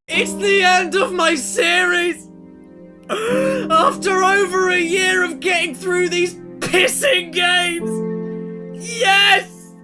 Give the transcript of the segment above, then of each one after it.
It's the end of my series! After over a year of getting through these pissing games! Yes!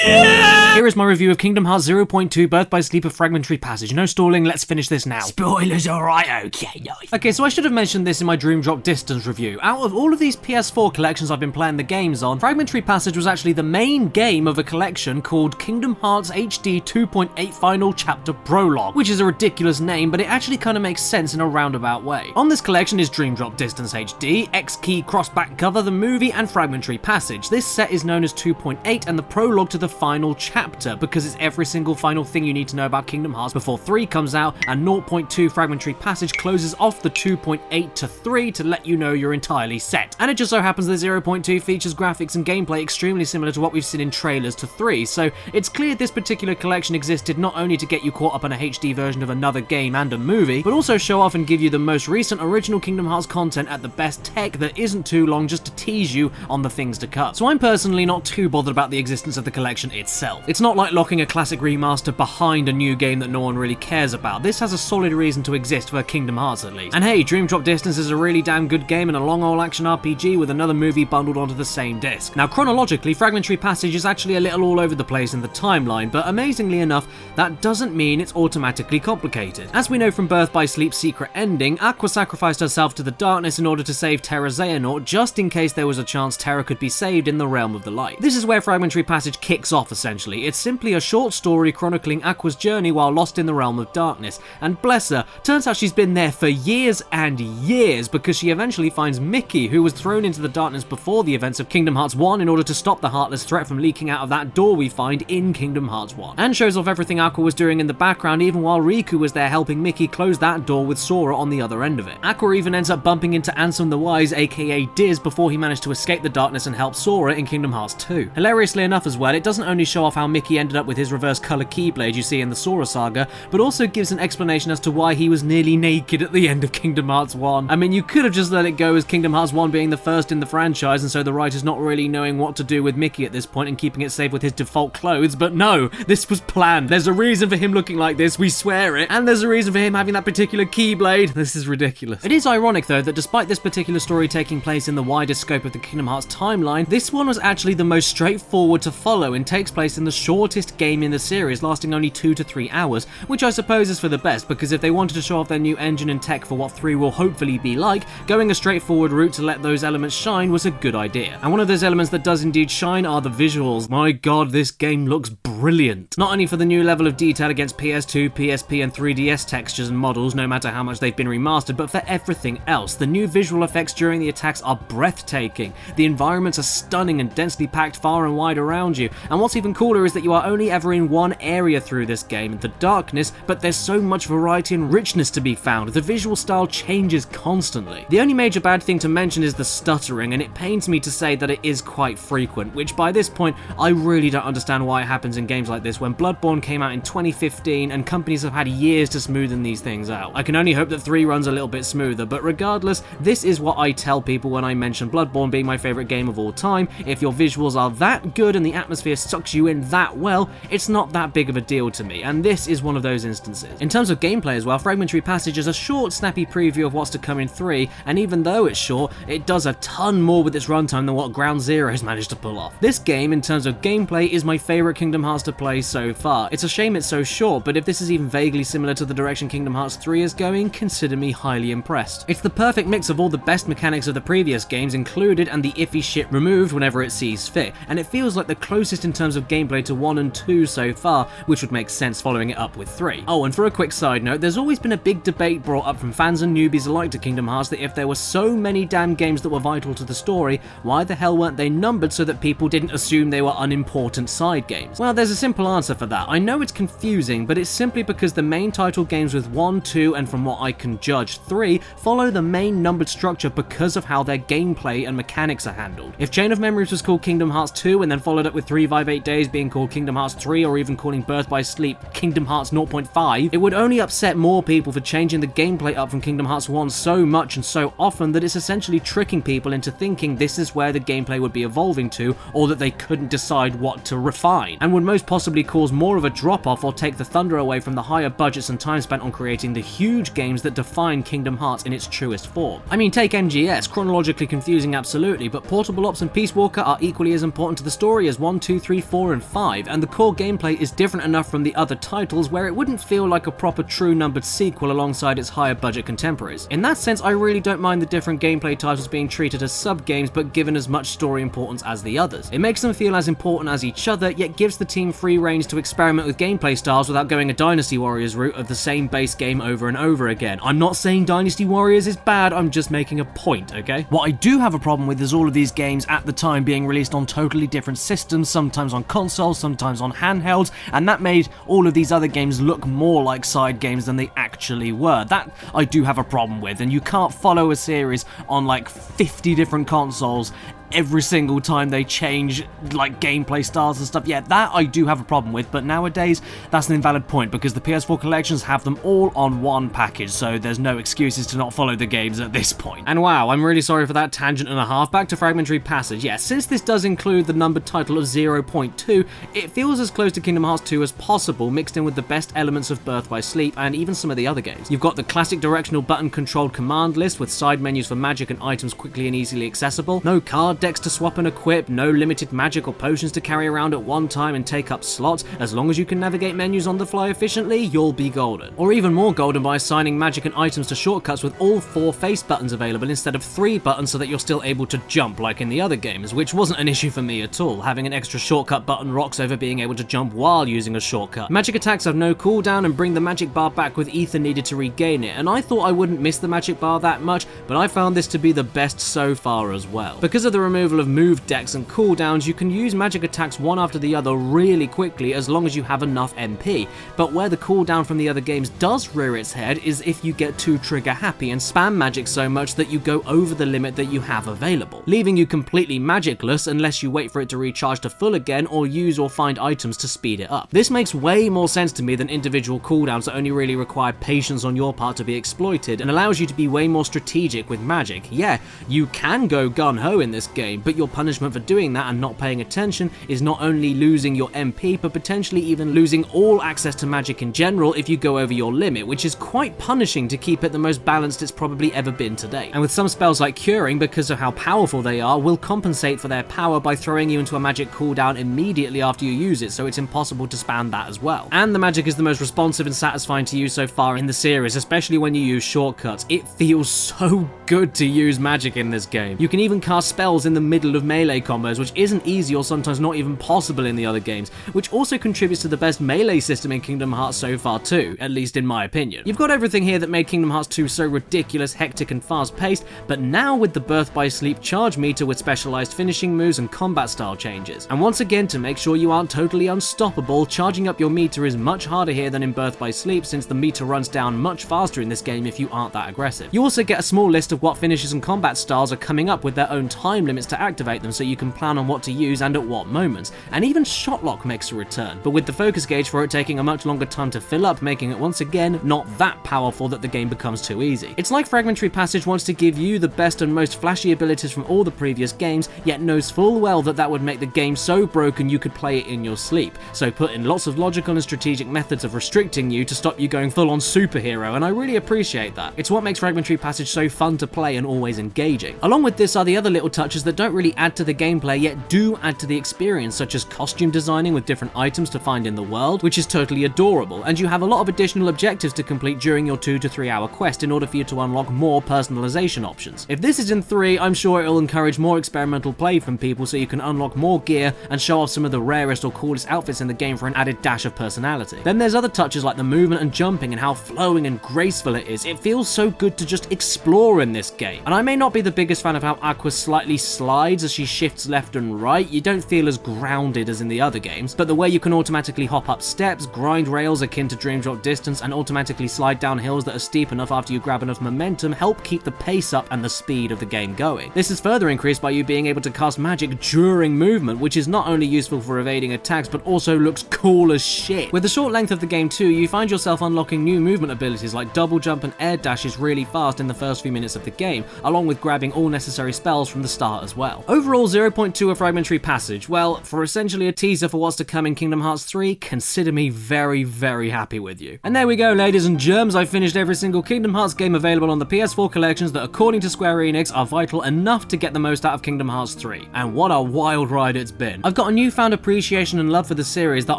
Yeah! Here is my review of Kingdom Hearts 0.2 Birth by Sleep A Fragmentary Passage. No stalling, let's finish this now. Spoilers, alright, okay, nice. Okay, so I should have mentioned this in my Dream Drop Distance review. Out of all of these PS4 collections I've been playing the games on, Fragmentary Passage was actually the main game of a collection called Kingdom Hearts HD 2.8 Final Chapter Prologue, which is a ridiculous name, but it actually kind of makes sense in a roundabout way. On this collection is Dream Drop Distance HD, X-Key Crossback Cover, the movie, and Fragmentary Passage. This set is known as 2.8 and the prologue to the final chapter, because it's every single final thing you need to know about Kingdom Hearts before 3 comes out, and 0.2 Fragmentary Passage closes off the 2.8 to 3 to let you know you're entirely set. And it just so happens that 0.2 features graphics and gameplay extremely similar to what we've seen in trailers to 3, so it's clear this particular collection existed not only to get you caught up on a HD version of another game and a movie, but also show off and give you the most recent original Kingdom Hearts content at the best tech that isn't too long, just to tease you on the things to come. So I'm personally not too bothered about the existence of the collection itself. It's not like locking a classic remaster behind a new game that no one really cares about. This has a solid reason to exist for Kingdom Hearts at least. And hey, Dream Drop Distance is a really damn good game and a long old action RPG with another movie bundled onto the same disc. Now chronologically, Fragmentary Passage is actually a little all over the place in the timeline, but amazingly enough, that doesn't mean it's automatically complicated. As we know from Birth by Sleep's secret ending, Aqua sacrificed herself to the darkness in order to save Terra Xehanort, just in case there was a chance Terra could be saved in the realm of the light. This is where Fragmentary Passage kicks off essentially. It's simply a short story chronicling Aqua's journey while lost in the realm of darkness, and bless her, turns out she's been there for years and years, because she eventually finds Mickey, who was thrown into the darkness before the events of Kingdom Hearts 1 in order to stop the Heartless threat from leaking out of that door we find in Kingdom Hearts 1, and shows off everything Aqua was doing in the background even while Riku was there helping Mickey close that door with Sora on the other end of it. Aqua even ends up bumping into Ansem the Wise, aka Diz, before he managed to escape the darkness and help Sora in Kingdom Hearts 2. Hilariously enough as well, it doesn't only show off how Mickey ended up with his reverse colour Keyblade you see in the Sora saga, but also gives an explanation as to why he was nearly naked at the end of Kingdom Hearts 1. I mean, you could have just let it go as Kingdom Hearts 1 being the first in the franchise, and so the writer's not really knowing what to do with Mickey at this point and keeping it safe with his default clothes, but no, this was planned. There's a reason for him looking like this, we swear it, and there's a reason for him having that particular Keyblade. This is ridiculous. It is ironic though that despite this particular story taking place in the wider scope of the Kingdom Hearts timeline, this one was actually the most straightforward to follow and takes place in the shortest game in the series, lasting only 2 to 3 hours, which I suppose is for the best, because if they wanted to show off their new engine and tech for what 3 will hopefully be like, going a straightforward route to let those elements shine was a good idea. And one of those elements that does indeed shine are the visuals. My god, this game looks brilliant. Not only for the new level of detail against PS2, PSP and 3DS textures and models, no matter how much they've been remastered, but for everything else. The new visual effects during the attacks are breathtaking. The environments are stunning and densely packed far and wide around you, and what's even cooler is that you are only ever in one area through this game, the darkness, but there's so much variety and richness to be found. The visual style changes constantly. The only major bad thing to mention is the stuttering, and it pains me to say that it is quite frequent, which by this point I really don't understand why it happens in games like this when Bloodborne came out in 2015 and companies have had years to smoothen these things out. I can only hope that 3 runs a little bit smoother, but regardless, this is what I tell people when I mention Bloodborne being my favourite game of all time. If your visuals are that good and the atmosphere sucks you in that well, it's not that big of a deal to me, and this is one of those instances. In terms of gameplay as well, Fragmentary Passage is a short, snappy preview of what's to come in 3, and even though it's short, it does a ton more with its runtime than what Ground Zero has managed to pull off. This game, in terms of gameplay, is my favourite Kingdom Hearts to play so far. It's a shame it's so short, but if this is even vaguely similar to the direction Kingdom Hearts 3 is going, consider me highly impressed. It's the perfect mix of all the best mechanics of the previous games included and the iffy shit removed whenever it sees fit, and it feels like the closest in terms of gameplay to 1 and 2 so far, which would make sense following it up with 3. Oh, and for a quick side note, there's always been a big debate brought up from fans and newbies alike to Kingdom Hearts that if there were so many damn games that were vital to the story, why the hell weren't they numbered so that people didn't assume they were unimportant side games? Well, there's a simple answer for that. I know it's confusing, but it's simply because the main title games with 1, 2, and from what I can judge 3, follow the main numbered structure because of how their gameplay and mechanics are handled. If Chain of Memories was called Kingdom Hearts 2 and then followed up with 358 Days being called called Kingdom Hearts 3 or even calling Birth by Sleep Kingdom Hearts 0.5, it would only upset more people for changing the gameplay up from Kingdom Hearts 1 so much and so often that it's essentially tricking people into thinking this is where the gameplay would be evolving to, or that they couldn't decide what to refine, and would most possibly cause more of a drop-off or take the thunder away from the higher budgets and time spent on creating the huge games that define Kingdom Hearts in its truest form. I mean, take MGS, chronologically confusing absolutely, but Portable Ops and Peace Walker are equally as important to the story as 1, 2, 3, 4, and 5, and the core gameplay is different enough from the other titles where it wouldn't feel like a proper true numbered sequel alongside its higher budget contemporaries. In that sense, I really don't mind the different gameplay titles being treated as sub-games but given as much story importance as the others. It makes them feel as important as each other, yet gives the team free reins to experiment with gameplay styles without going a Dynasty Warriors route of the same base game over and over again. I'm not saying Dynasty Warriors is bad, I'm just making a point, okay? What I do have a problem with is all of these games at the time being released on totally different systems, sometimes on consoles, sometimes on handhelds, and that made all of these other games look more like side games than they actually were. That I do have a problem with, and you can't follow a series on like 50 different consoles every single time they change like gameplay styles and stuff. Yeah, that I do have a problem with, but nowadays that's an invalid point because the PS4 collections have them all on one package, so there's no excuses to not follow the games at this point. And wow, I'm really sorry for that tangent and a half. Back to Fragmentary Passage. Yeah, since this does include the numbered title of 0.2, it feels as close to Kingdom Hearts 2 as possible, mixed in with the best elements of Birth by Sleep and even some of the other games. You've got the classic directional button-controlled command list with side menus for magic and items quickly and easily accessible, no card decks to swap and equip, no limited magic or potions to carry around at one time and take up slots. As long as you can navigate menus on the fly efficiently, you'll be golden. Or even more golden by assigning magic and items to shortcuts with all 4 face buttons available instead of 3 buttons so that you're still able to jump like in the other games, which wasn't an issue for me at all. Having an extra shortcut button rocks over being able to jump while using a shortcut. Magic attacks have no cooldown and bring the magic bar back with ether needed to regain it, and I thought I wouldn't miss the magic bar that much, but I found this to be the best so far as well. Because of the removal of move decks and cooldowns, you can use magic attacks one after the other really quickly as long as you have enough MP, but where the cooldown from the other games does rear its head is if you get too trigger happy and spam magic so much that you go over the limit that you have available, leaving you completely magicless unless you wait for it to recharge to full again or use or find items to speed it up. This makes way more sense to me than individual cooldowns that only really require patience on your part to be exploited and allows you to be way more strategic with magic. Yeah, you can go gun-ho in this game, but your punishment for doing that and not paying attention is not only losing your MP, but potentially even losing all access to magic in general if you go over your limit, which is quite punishing to keep it the most balanced it's probably ever been to date. And with some spells like Curing, because of how powerful they are, will compensate for their power by throwing you into a magic cooldown immediately after you use it, so it's impossible to spam that as well. And the magic is the most responsive and satisfying to use so far in the series, especially when you use shortcuts. It feels so good to use magic in this game. You can even cast spells in the middle of melee combos, which isn't easy or sometimes not even possible in the other games, which also contributes to the best melee system in Kingdom Hearts so far too, at least in my opinion. You've got everything here that made Kingdom Hearts 2 so ridiculous, hectic and fast paced, but now with the Birth by Sleep charge meter with specialized finishing moves and combat style changes. And once again, to make sure you aren't totally unstoppable, charging up your meter is much harder here than in Birth by Sleep, since the meter runs down much faster in this game if you aren't that aggressive. You also get a small list of what finishes and combat styles are coming up with their own time limits to activate them, so you can plan on what to use and at what moments, and even Shotlock makes a return, but with the focus gauge for it taking a much longer time to fill up, making it once again not that powerful that the game becomes too easy. It's like Fragmentary Passage wants to give you the best and most flashy abilities from all the previous games, yet knows full well that that would make the game so broken you could play it in your sleep, so put in lots of logical and strategic methods of restricting you to stop you going full on superhero, and I really appreciate that. It's what makes Fragmentary Passage so fun to play and always engaging. Along with this are the other little touches that don't really add to the gameplay yet do add to the experience, such as costume designing with different items to find in the world, which is totally adorable, and you have a lot of additional objectives to complete during your 2 to 3 hour quest in order for you to unlock more personalization options. If this is in 3, I'm sure it'll encourage more experimental play from people so you can unlock more gear and show off some of the rarest or coolest outfits in the game for an added dash of personality. Then there's other touches like the movement and jumping and how flowing and graceful it is. It feels so good to just explore in this game. And I may not be the biggest fan of how Aqua's slightly slides as she shifts left and right, you don't feel as grounded as in the other games, but the way you can automatically hop up steps, grind rails akin to Dream Drop Distance, and automatically slide down hills that are steep enough after you grab enough momentum help keep the pace up and the speed of the game going. This is further increased by you being able to cast magic during movement, which is not only useful for evading attacks, but also looks cool as shit. With the short length of the game too, you find yourself unlocking new movement abilities like double jump and air dashes really fast in the first few minutes of the game, along with grabbing all necessary spells from the start as well. Overall, 0.2 A Fragmentary Passage, well, for essentially a teaser for what's to come in Kingdom Hearts 3, consider me very, very happy with you. And there we go, ladies and germs, I've finished every single Kingdom Hearts game available on the PS4 collections that, according to Square Enix, are vital enough to get the most out of Kingdom Hearts 3. And what a wild ride it's been. I've got a newfound appreciation and love for the series that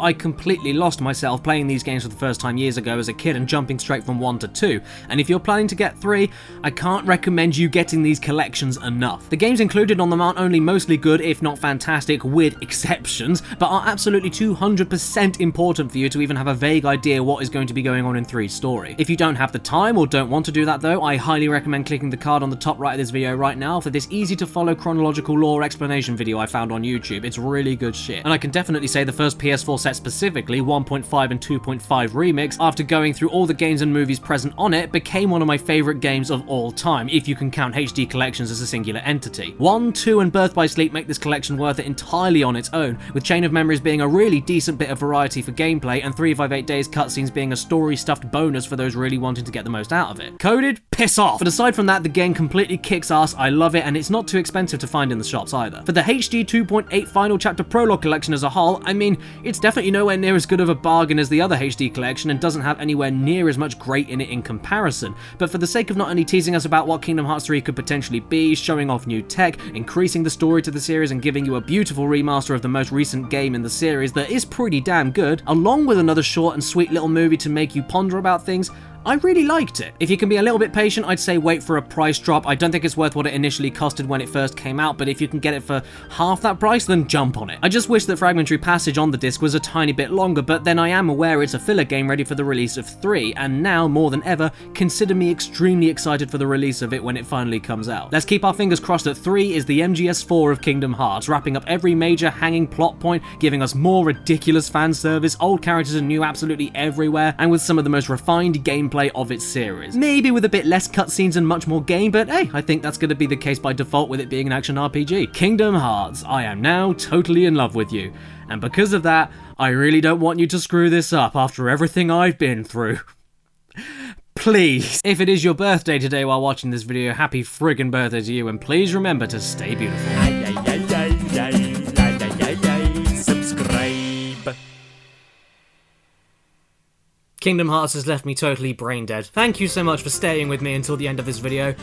I completely lost myself playing these games for the first time years ago as a kid and jumping straight from 1 to 2. And if you're planning to get 3, I can't recommend you getting these collections enough. The games included on them aren't only mostly good, if not fantastic, with exceptions, but are absolutely 200% important for you to even have a vague idea what is going to be going on in 3's story. If you don't have the time or don't want to do that though, I highly recommend clicking the card on the top right of this video right now for this easy to follow chronological lore explanation video I found on YouTube. It's really good shit. And I can definitely say the first PS4 set specifically, 1.5 and 2.5 Remix, after going through all the games and movies present on it, became one of my favourite games of all time, if you can count HD collections as a singular entity. 1, 2 and Birth by Sleep make this collection worth it entirely on its own, with Chain of Memories being a really decent bit of variety for gameplay and 358 Days cutscenes being a story-stuffed bonus for those really wanting to get the most out of it. Coded? Piss off! But aside from that, the game completely kicks ass, I love it, and it's not too expensive to find in the shops either. For the HD 2.8 Final Chapter Prologue collection as a whole, I mean, it's definitely nowhere near as good of a bargain as the other HD collection and doesn't have anywhere near as much great in it in comparison, but for the sake of not only teasing us about what Kingdom Hearts 3 could potentially be, showing off new tech, increasing the story to the series and giving you a beautiful remaster of the most recent game in the series that is pretty damn good, along with another short and sweet little movie to make you ponder about things, I really liked it. If you can be a little bit patient, I'd say wait for a price drop. I don't think it's worth what it initially costed when it first came out, but if you can get it for half that price, then jump on it. I just wish that Fragmentary Passage on the disc was a tiny bit longer, but then I am aware it's a filler game ready for the release of 3, and now, more than ever, consider me extremely excited for the release of it when it finally comes out. Let's keep our fingers crossed that 3 is the MGS4 of Kingdom Hearts, wrapping up every major hanging plot point, giving us more ridiculous fan service, old characters are new absolutely everywhere, and with some of the most refined gameplay of its series. Maybe with a bit less cutscenes and much more game, but hey, I think that's going to be the case by default with it being an action RPG. Kingdom Hearts, I am now totally in love with you, and because of that, I really don't want you to screw this up after everything I've been through. Please. If it is your birthday today while watching this video, happy friggin' birthday to you, and please remember to stay beautiful. Subscribe. Kingdom Hearts has left me totally brain dead. Thank you so much for staying with me until the end of this video.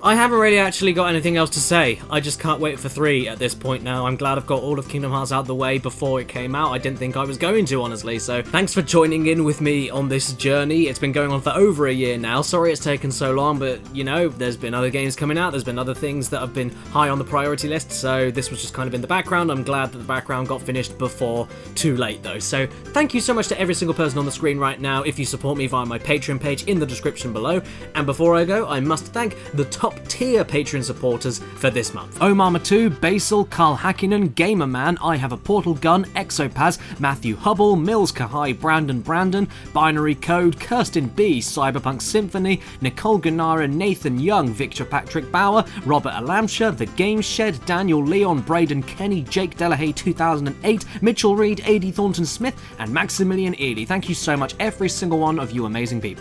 I haven't really actually got anything else to say. I just can't wait for 3 at this point now. I'm glad I've got all of Kingdom Hearts out the way before it came out. I didn't think I was going to, honestly, so thanks for joining in with me on this journey. It's been going on for over a year now. Sorry it's taken so long, but, you know, there's been other games coming out. There's been other things that have been high on the priority list, so this was just kind of in the background. I'm glad that the background got finished before too late, though. So thank you so much to every single person on the screen right now if you support me via my Patreon page in the description below. And before I go, I must thank the top tier Patreon supporters for this month. Omar Matu, Basil, Carl Hakkinen, Gamerman, I Have a Portal Gun, Exopaz, Matthew Hubble, Mills Kahai, Brandon, Binary Code, Kirsten B, Cyberpunk Symphony, Nicole Ganara, Nathan Young, Victor Patrick Bauer, Robert Alamsha, The Game Shed, Daniel Leon, Braden Kenny, Jake Delahaye 2008, Mitchell Reed, A.D. Thornton Smith, and Maximilian Ely. Thank you so much, every single one of you amazing people.